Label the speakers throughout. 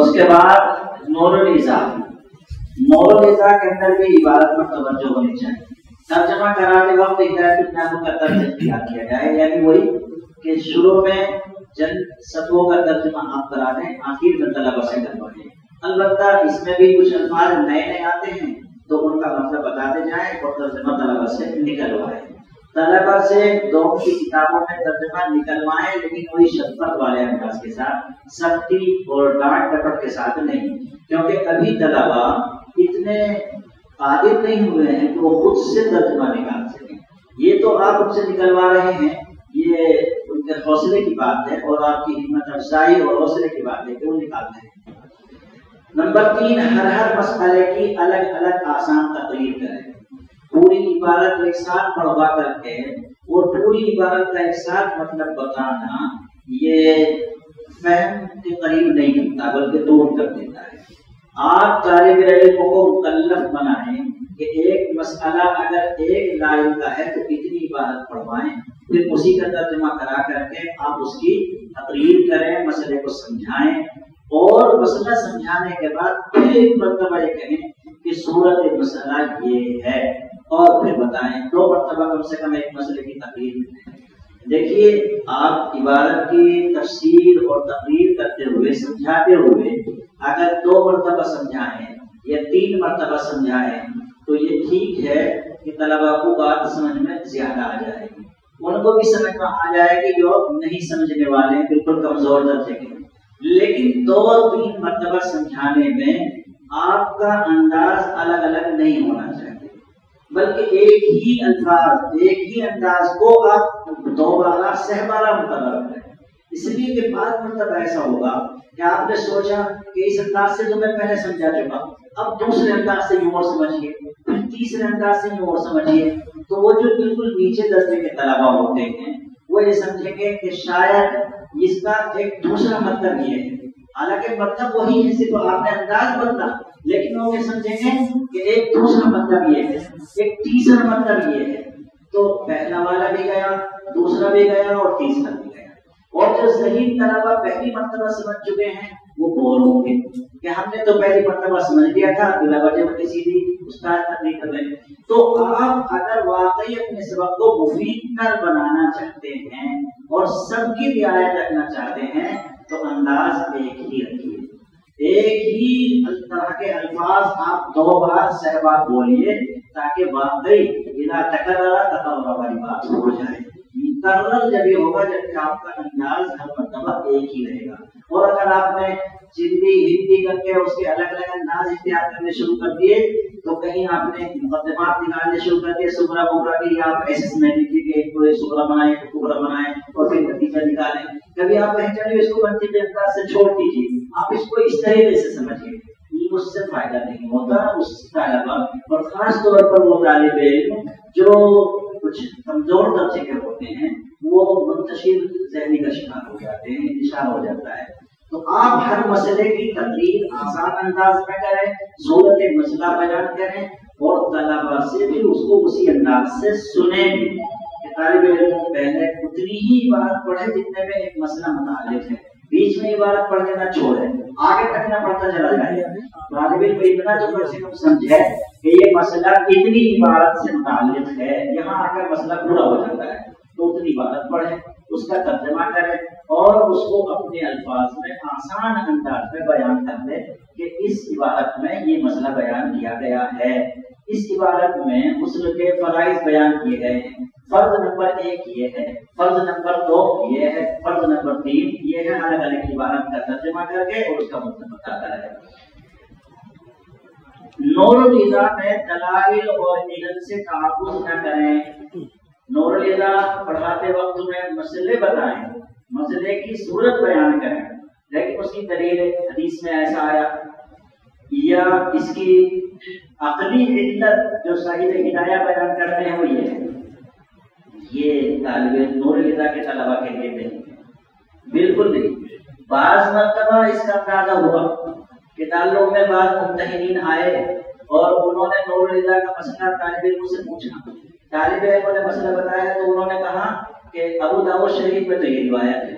Speaker 1: اس کے بعد نور الازا کے اندر بھی عبارت پر توجہ ہونی چاہیے. ترجمہ کراتے وقت ہدایت النحو کا طرز اختیار کیا جائے، یعنی وہی کہ شروع میں چند صفحوں کا ترجمہ آپ کرا دیں، آخر میں طلبہ سے کروائیں. البتہ اس میں بھی کچھ الفاظ نئے آتے ہیں تو ان کا مطلب بتاتے جائیں اور ترجمہ طلبہ سے نکلوائیں. طلبہ سے دونوں کی کتابوں میں ترجمہ نکلوائیں، لیکن وہی شفقت والے انداز کے ساتھ، سختی اور ڈانٹ ڈپٹ کے ساتھ نہیں، کیونکہ ابھی طلبہ اتنے قادر نہیں ہوئے ہیں کہ وہ خود سے ترجمہ نکال سکیں. یہ تو آپ ان سے نکلوا رہے ہیں، یہ ان کے حوصلے کی بات ہے اور آپ کی ہمت افزائی اور حوصلے کی بات ہے کہ وہ نکالتے ہیں. نمبر 3، ہر مسئلے کی الگ الگ آسان تقریر کریں. پوری عبارت ایک ساتھ پڑھوا کر کے اور پوری عبارت کا ایک ساتھ مطلب بتانا یہ فہم کے قریب نہیں ہوتا بلکہ دور کر دیتا ہے. آپ طالب علموں کو مکلف بنائیں کہ ایک مسئلہ اگر ایک لائن کا ہے تو اتنی عبارت پڑھوائیں، پھر اسی کا ترجمہ کرا کر کے آپ اس کی تقریر کریں، مسئلے کو سمجھائیں اور مسئلہ سمجھانے کے بعد پھر ایک مرتبہ یہ کہیں کہ صورت مسئلہ یہ ہے اور پھر بتائیں. 2 مرتبہ کم سے کم ایک مسئلے کی تقریر کریں. دیکھیے آپ عبارت کی تفسیر اور تقریر کرتے ہوئے سمجھاتے ہوئے اگر 2 مرتبہ سمجھائیں یا 3 مرتبہ سمجھائیں تو یہ ٹھیک ہے کہ طلبہ کو بات سمجھ میں زیادہ آ جائے گی، ان کو بھی سمجھ میں آ جائے گی جو نہیں سمجھنے والے ہیں، بالکل کمزور درجے کے. لیکن 2 اور 3 مرتبہ سمجھانے میں آپ کا انداز الگ الگ نہیں ہونا چاہیے، بلکہ ایک ہی الفاظ ایک ہی انداز کو آپ 2 بار سہبارہ مقرر کریں. اس لیے کہ بعض مرتبہ ایسا ہوگا کہ آپ نے سوچا کہ اس انداز سے تو میں پہلے سمجھا چکا، اب دوسرے انداز سے یوں اور سمجھیے، پھر تیسرے انداز سے یوں اور سمجھیے، تو وہ جو بالکل نیچے درجے کے طلبہ ہوتے ہیں وہ یہ سمجھیں گے کہ شاید اس کا ایک دوسرا مطلب یہ ہے، حالانکہ مطلب وہی ہے، صرف آپ نے انداز بدلا، لیکن وہ یہ سمجھیں گے کہ ایک دوسرا مطلب یہ ہے، ایک تیسرا مطلب یہ ہے. تو پہلا والا بھی گیا، دوسرا بھی گیا اور تیسرا بھی گیا. اور جو صحیح طلبہ پہلی مرتبہ سمجھ چکے ہیں وہ بول ہوں گے کہ ہم نے تو پہلی مرتبہ سمجھ لیا تھا، بلا وجہ میں کسی بھی استاد تقریر کر رہے ہیں. تو آپ اگر واقعی اپنے سبق کو مفید تر بنانا چاہتے ہیں اور سب کی رعایت رکھنا چاہتے ہیں تو انداز ایک ہی رکھیے، ایک ہی طرح کے الفاظ آپ 2 بار سہبار بولیے تاکہ واقعی بلا تکرار والی بات ہو جائے. تکرار جب یہ ہوگا جب آپ کا انداز ہر مرتبہ ایک ہی رہے گا. اور اگر آپ نے سندھی ہندی کر کے اس کے الگ الگ انداز اختیار کرنے شروع کر دیے تو کہیں آپ نے مقدمات نکالنے شروع کر دیے سغرا بغرا کے، یا آپ ایسے سمجھ لیجیے کہ ایک کوئی سغرا بنائیں تو کبرا بنائیں اور پھر نتیجہ نکالیں. کبھی آپ کہیں چلیے اس کو منطقی انداز سے چھوڑ دیجیے، آپ اس کو اس طریقے سے سمجھیے. اس سے فائدہ نہیں ہوتا. اس طالبہ اور خاص طور پر وہ طالب علم جو کچھ کمزور درجے کے ہوتے ہیں وہ منتشر ذہنی کا شکار ہو جاتے ہیں، انتشار ہو جاتا ہے. تو آپ ہر مسئلے کی تقریر آسان انداز میں کریں، صورت مسئلہ بیان کریں اور طلبہ سے بھی اس کو اسی انداز سے سنیں بھی. طالب علم پہلے اتنی ہی عبارت پڑھے جتنے میں ایک مسئلہ متعلق ہے، بیچ میں عبارت پڑھ دینا چھوڑے، آگے تک نہ پڑھتا چلا جائے. طالب علم اتنا جو کم سے کم سمجھے کہ یہ مسئلہ اتنی عبارت سے متعلق ہے، یہاں آ کر مسئلہ پورا ہو جاتا ہے تو اتنی عبارت پڑھے، اس کا ترجمہ کرے اور اس کو اپنے الفاظ میں آسان انداز میں بیان کر دے کہ اس عبارت میں یہ مسئلہ بیان کیا گیا ہے، اس عبارت میں غسل کے فرائض بیان کیے گئے ہیں. فرض نمبر 1 یہ ہے، فرض نمبر 2 یہ ہے، فرض نمبر 3 یہ ہے. الگ الگ عبارت کا ترجمہ کر کے اور اس کا مطلب بتاتا ہے. نور الازا میں دلائل اور علل سے تعارض نہ کریں. نور الازا پڑھاتے وقت میں مسئلے بتائیں، مسئلے کی صورت بیان کریں، لیکن اس کی دلیل حدیث میں ایسا آیا یا اس کی عقلی علت جو صاحب ہدایہ بیان کرتے ہیں وہ یہ ہے. یہ طالب نور الازا کے طلبہ کے لیے نہیں، بالکل نہیں. بعض مرتبہ اس کا اندازہ ہوا کہ تعلق میں بعض ممتحنین آئے اور انہوں نے نور الازا کا مسئلہ طالب علم سے پوچھا. طالب علم نے مسئلہ بتایا تو انہوں نے کہا کہ ابو داؤد شریف میں تو یہ روایت ہے،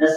Speaker 1: 10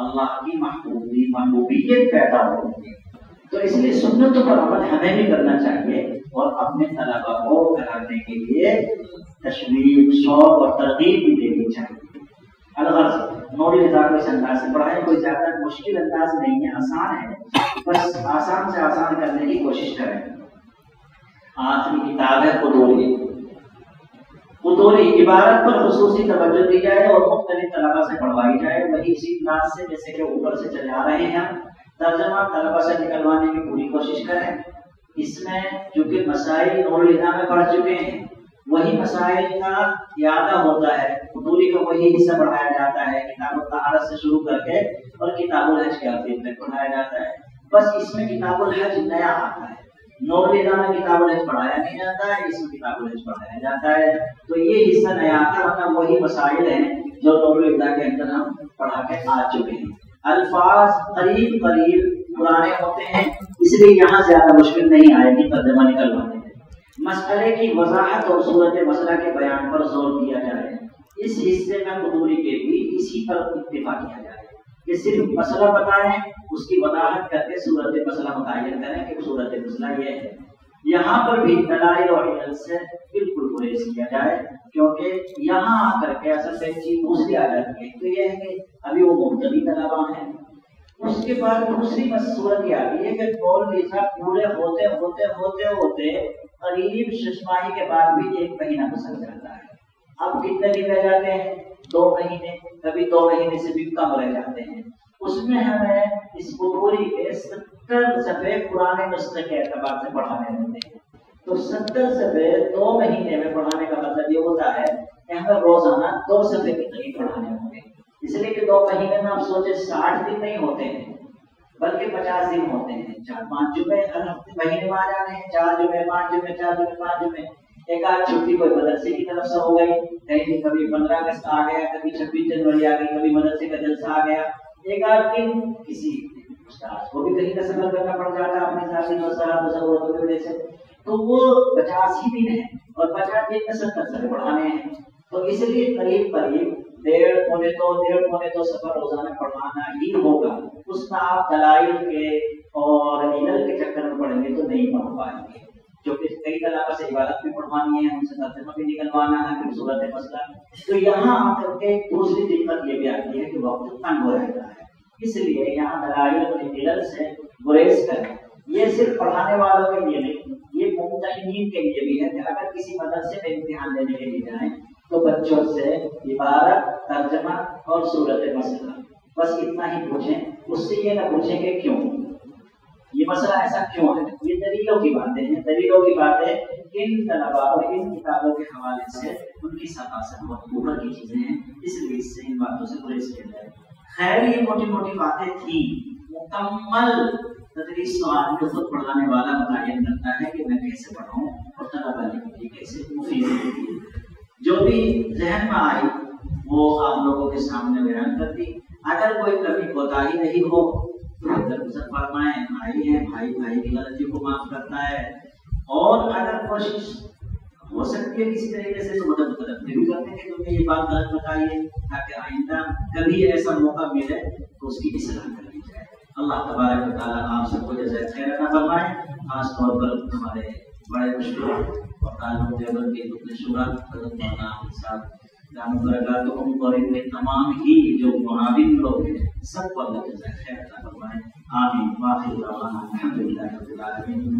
Speaker 1: اللہ کی محبوبیت پیدا ہوگی. تو اس لیے سنتوں پر عمل ہمیں بھی کرنا چاہیے اور اپنے طلباء کو کرانے کے لیے تشویق، شوق اور ترغیب بھی دینی چاہیے. الغرض نور رضا کو اس انداز سے پڑھائیں. کوئی زیادہ مشکل انداز نہیں ہے، آسان ہے، بس آسان سے آسان کرنے کی کوشش کریں. آخری کتاب ہے قدوری عبارت پر خصوصی توجہ دی جائے اور مختلف طلباء سے پڑھوائی جائے. وہی اسی انداز سے جیسے کہ اوپر سے چلے آ رہے ہیں. ترجمہ طلباء سے نکلوانے کی پوری کوشش کریں. اس میں چونکہ مسائل نور رضا میں پڑھ چکے ہیں، وہی مسائل کا اعادہ ہوتا ہے. قدوری کا وہی حصہ پڑھایا جاتا ہے، کتاب الطہارت سے شروع کر کے اور کتاب الحج کے آخر تک پڑھایا جاتا ہے. بس اس میں کتاب الحج نیا آتا ہے. نور رضا میں کتاب الحج پڑھایا نہیں جاتا ہے، اس میں کتاب الحج پڑھایا جاتا ہے. تو یہ حصہ نیا آتا ہے، ورنہ وہی مسائل ہیں جو نور رضا کے اندر ہم پڑھا کے آ چکے ہیں. الفاظ قریب پرانے ہوتے ہیں، اس لیے یہاں زیادہ مشکل نہیں آئے گی ترجمہ نکلوانے میں. مسئلے کی وضاحت اور صورت مسئلہ کے بیان پر زور دیا جائے. اس حصے میں قدوری کے بھی اسی پر اتفاق کیا جائے کہ صرف مسئلہ بتائیں، اس کی وضاحت کر کے صورت مسئلہ متعین کریں کہ صورت مسئلہ یہ ہے. یہاں پر بھی دلائل اور علل سے بالکل گریز کیا جائے، کیونکہ یہاں آ کر کے اصل سے چیز دوسری آ جاتی ہے. تو یہ ہے کہ ابھی وہ مبتدی طلباء ہیں. اس کے بعد دوسری صورت یہ آتی ہے کہ نور رضا پورے ہوتے ہوتے ہوتے ہوتے قریب ششماہی کے بعد بھی 1 مہینہ گزر جاتا ہے. اب کتنے دن رہ جاتے ہیں؟ 2 مہینے، کبھی 2 مہینے سے بھی کم رہ جاتے ہیں. اس میں ہمیں اس قدوری کے 70 صفحے پرانے نسخے کے اعتبار سے پڑھانے ہوتے ہیں. تو 70 صفحے 2 مہینے میں پڑھانے کا مطلب یہ ہوتا ہے کہ ہمیں روزانہ 2 صفحے کے قریب پڑھانے ہوں گے. اس لیے کہ 2 مہینے میں آپ سوچے 60 دن نہیں ہوتے ہیں، بلکہ 50 دن ہوتے ہیں. 4-5 جمعے ہر ہفتے مہینے میں آ جاتے ہیں. 4 جمعے 5 جمعے 4 جمعے 5 جمعے. ایک آدھ چھٹی کوئی مدرسے کی طرف سے ہو گئی، کہیں کبھی 15 اگست آ گیا، کبھی 26 جنوری آ گئی، کبھی مدرسے کا جلسہ آ گیا. ایک آدھ دن کسی استاد کو بھی کہیں کا سفر کرنا پڑ جاتا ہے اپنے ذاتی ضرورتوں کی وجہ سے. تو وہ 50 ہی دن ہے اور 50 دن میں 70 صفحے پڑھانے ہیں. تو اس لیے قریب 1.5 سفر روزانہ پڑھانا ہی ہوگا. اس میں آپ دلائل کے اور علل کے چکر میں پڑھیں گے تو نہیں پڑھ پائیں گے، کیونکہ کئی طلباء سے عبادت بھی پڑھوانی ہے، ان سے ترجمہ بھی نکلوانا ہے، پھر صورت مسئلہ. تو یہاں آ کر کے دوسری دقت یہ بھی آتی ہے کہ وقت تنگ ہو رہتا ہے. اس لیے یہاں دلائل اور علل سے گریز کریں. یہ صرف پڑھانے والوں کے لیے نہیں، یہ ممتحنین کے لیے بھی ہے کہ اگر کسی مدرسے میں امتحان دینے کے لیے جائیں تو بچوں سے عبارت، ترجمہ اور صورت مسئلہ بس اتنا ہی پوچھیں. اس سے یہ نہ پوچھیں کہ کیوں یہ مسئلہ ایسا کیوں ہے. یہ دلیلوں کی باتیں ہیں. دلیلوں کی باتیں ان طلباء اور ان کتابوں کے حوالے سے ان کی ثقافت بہت اوپر کی چیزیں ہیں، اس لیے اس سے ان باتوں سے گریز کیا جائے. خیر یہ موٹی موٹی باتیں تھیں. مکمل تدریس سوال کو خود پڑھانے والا متعین کرتا ہے کہ میں کیسے پڑھاؤں اور طلباء کے لیے کیسے مفید ہے. جو بھی ذہن میں آئی وہ آپ لوگوں کے سامنے بیان کر دی. اگر کوئی کبھی کوتاہی نہیں ہو تو درگزر فرمائیں. بھائی کی غلطی کو معاف کرتا ہے، اور اگر کوشش ہو سکتی ہے کسی طریقے سے تو مدد بھی کرتے ہیں کہ تم نے یہ بات غلط بتائی ہے، تاکہ آئندہ کبھی ایسا موقع ملے تو اس کی اصلاح کر لی جائے. اللہ تبارک و تعالیٰ آپ سب کو جزائے خیر عطا فرمائے. خاص طور پر ہمارے بڑے مشکل اور تعلق دیوبند کے رکن شورا حضرت مولانا صاحب دامت برکاتہم اور ان کے تمام ہی جو معاون لوگ ہیں سب کو اللہ جزائے خیر عطا فرمائے. آمین. واخر دعوانا الحمدللہ رب العالمین.